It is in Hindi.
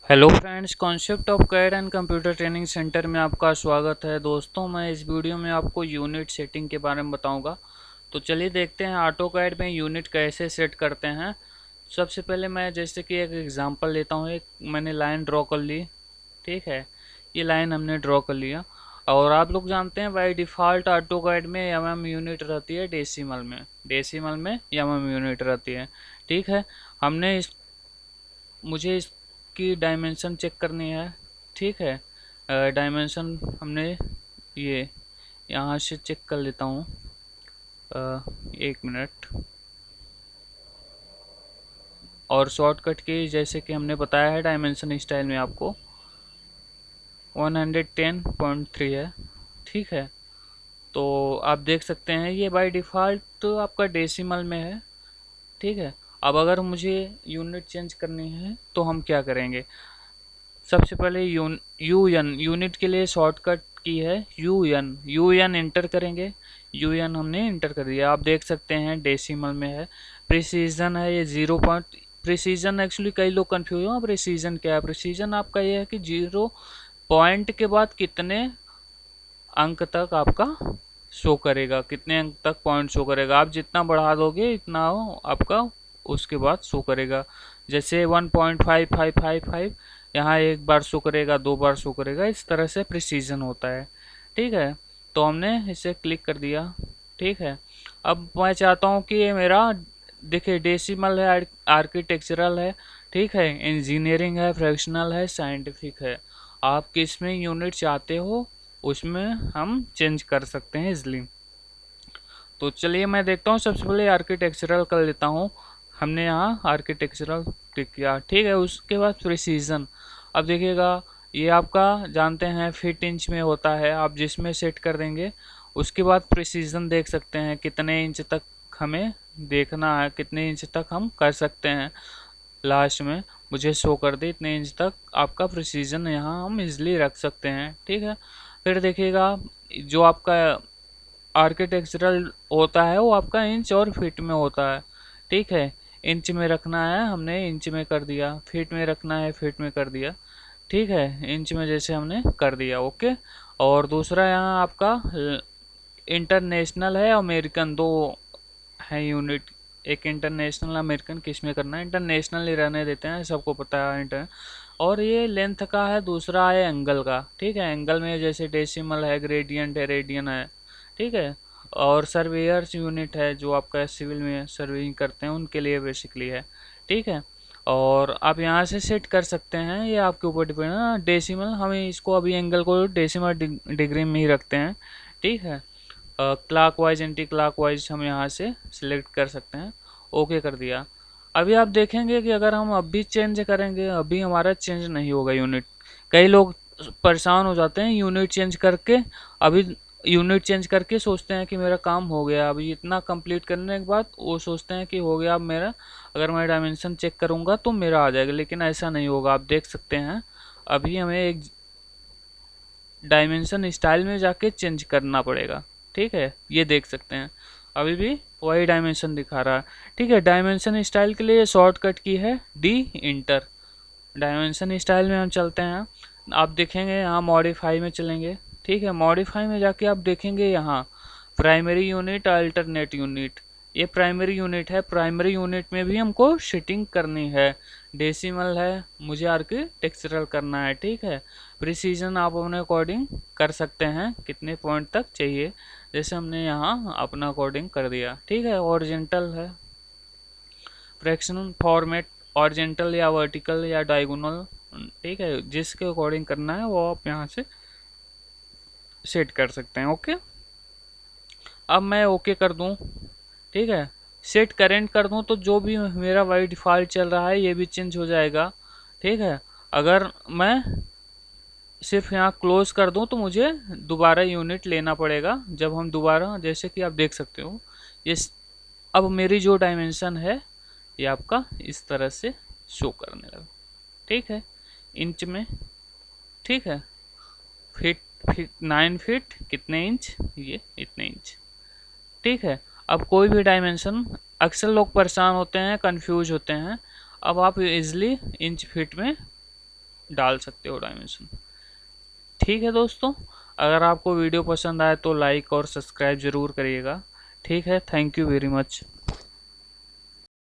Hello friends, concept of CAD and computer training centre में आपका स्वागत है। दोस्तों, मैं इस वीडियो में आपको यूनिट सेटिंग के बारे में बताऊंगा। तो चलिए देखते हैं ऑटो कैड में यूनिट कैसे सेट करते हैं। सबसे पहले मैं जैसे कि एक एग्जांपल लेता हूँ। एक मैंने लाइन ड्रॉ कर ली, ठीक है। ये लाइन हमने ड्रॉ कर लिया। और आप लोग जानते हैं बाय डिफ़ॉल्ट ऑटो कैड में यूनिट रहती है डेसिमल में यूनिट रहती है, ठीक है। हमने इस मुझे इसकी डायमेंशन चेक करनी है, ठीक है। डायमेंशन हमने ये यहाँ से चेक कर लेता हूँ। 1 मिनट। और शॉर्टकट की जैसे कि हमने बताया है डायमेंशन स्टाइल में आपको 110.3 है, ठीक है। तो आप देख सकते हैं ये बाय डिफ़ॉल्ट तो आपका डेसिमल में है, ठीक है। अब अगर मुझे यूनिट चेंज करनी है तो हम क्या करेंगे। सबसे पहले यूनिट के लिए शॉर्टकट की है यू एन इंटर करेंगे। हमने इंटर कर दिया। आप देख सकते हैं डेसिमल में है। प्रिसीजन है ये 0 पॉइंट। प्रिसीजन एक्चुअली कई लोग कंफ्यूज हो, प्रिसीजन क्या है। प्रिसीजन आपका ये है कि 0 पॉइंट के बाद कितने अंक तक आपका शो करेगा, कितने अंक तक पॉइंट शो करेगा। आप जितना बढ़ा दोगे इतना आपका उसके बाद शो करेगा। जैसे 1.5555 यहाँ एक बार शो करेगा, 2 बार शो करेगा, इस तरह से प्रिसीजन होता है, ठीक है। तो हमने इसे क्लिक कर दिया, ठीक है। अब मैं चाहता हूँ कि ये मेरा देखिए डेसिमल है, आर्किटेक्चरल है, ठीक है, इंजीनियरिंग है, फ्रैक्शनल है, साइंटिफिक है। आप किस में यूनिट चाहते हो उसमें हम चेंज कर सकते हैं इजली। तो चलिए मैं देखता हूँ। सबसे पहले आर्किटेक्चरल कर लेता हूँ। हमने यहाँ आर्किटेक्चरल क्लिक किया, ठीक है। उसके बाद प्रिसीजन। अब देखिएगा ये आपका जानते हैं फीट इंच में होता है, आप जिसमें सेट कर देंगे। उसके बाद प्रिसीजन देख सकते हैं कितने इंच तक हमें देखना है, कितने इंच तक हम कर सकते हैं। लास्ट में मुझे शो कर दे इतने इंच तक आपका प्रिसीजन यहाँ हम इजली रख सकते हैं, ठीक है। फिर देखिएगा जो आपका आर्किटेक्चरल होता है वो आपका इंच और फीट में होता है, ठीक है। इंच में रखना है हमने इंच में कर दिया, फीट में रखना है फीट में कर दिया, ठीक है। इंच में जैसे हमने कर दिया, ओके। और दूसरा यहाँ आपका इंटरनेशनल है अमेरिकन, दो है यूनिट। एक इंटरनेशनल अमेरिकन किस में करना है, इंटरनेशनल ही रहने देते हैं, सबको पता है इंटर। और ये लेंथ का है, दूसरा है एंगल का, ठीक है। एंगल में जैसे डेसिमल है, ग्रेडियंट है, रेडियन है, ठीक है। और सर्वेयर्स यूनिट है जो आपका सिविल में सर्वेइंग करते हैं उनके लिए बेसिकली है, ठीक है। और आप यहाँ से सेट कर सकते हैं, ये आपके ऊपर डिपेंड है ना। डेसिमल हमें इसको अभी एंगल को डेसिमल डिग्री में ही रखते हैं, ठीक है। क्लॉकवाइज एंटी क्लॉकवाइज हम यहाँ से सिलेक्ट कर सकते हैं, ओके कर दिया। अभी आप देखेंगे कि अगर हम अभी चेंज करेंगे अभी हमारा चेंज नहीं होगा यूनिट। कई लोग परेशान हो जाते हैं यूनिट चेंज करके। अभी यूनिट चेंज करके सोचते हैं कि मेरा काम हो गया, अभी इतना कंप्लीट करने के बाद वो सोचते हैं कि हो गया अब मेरा, अगर मैं डायमेंशन चेक करूँगा तो मेरा आ जाएगा, लेकिन ऐसा नहीं होगा। आप देख सकते हैं अभी हमें एक डायमेंशन स्टाइल में जाके चेंज करना पड़ेगा, ठीक है। ये देख सकते हैं अभी भी वही डायमेंशन दिखा रहा है, ठीक है। डायमेंशन स्टाइल के लिए शॉर्टकट की है डी इंटर। डायमेंशन स्टाइल में हम चलते हैं। आप देखेंगे यहाँ मॉडिफाई में चलेंगे, ठीक है। मॉडिफाई में जाके आप देखेंगे यहाँ प्राइमरी यूनिट, अल्टरनेट यूनिट। ये प्राइमरी यूनिट है, प्राइमरी यूनिट में भी हमको सेटिंग करनी है। डेसिमल है, मुझे आर्किटेक्चरल करना है, ठीक है। प्रिसीजन आप अपने अकॉर्डिंग कर सकते हैं कितने पॉइंट तक चाहिए, जैसे हमने यहाँ अपना अकॉर्डिंग कर दिया, ठीक है। ओरिजेंटल है, फ्रैक्शनल फॉर्मेट ऑरिजेंटल या वर्टिकल या डायगोनल, ठीक है। जिसके अकॉर्डिंग करना है वो आप यहाँ से सेट कर सकते हैं, ओके। अब मैं ओके कर दूं, ठीक है। सेट करेंट कर दूं तो जो भी मेरा बाई डिफ़ॉल्ट चल रहा है ये भी चेंज हो जाएगा, ठीक है। अगर मैं सिर्फ यहाँ क्लोज कर दूं तो मुझे दोबारा यूनिट लेना पड़ेगा। जब हम दोबारा जैसे कि आप देख सकते हो ये अब मेरी जो डायमेंशन है ये आपका इस तरह से शो करने लगा, ठीक है। इंच में, ठीक है। फीट, 9 फीट कितने इंच, ये इतने इंच, ठीक है। अब कोई भी डायमेंशन, अक्सर लोग परेशान होते हैं कंफ्यूज होते हैं। अब आप इजली इंच फीट में डाल सकते हो डायमेंशन। ठीक है दोस्तों, अगर आपको वीडियो पसंद आए तो लाइक और सब्सक्राइब ज़रूर करिएगा। ठीक है, थैंक यू वेरी मच।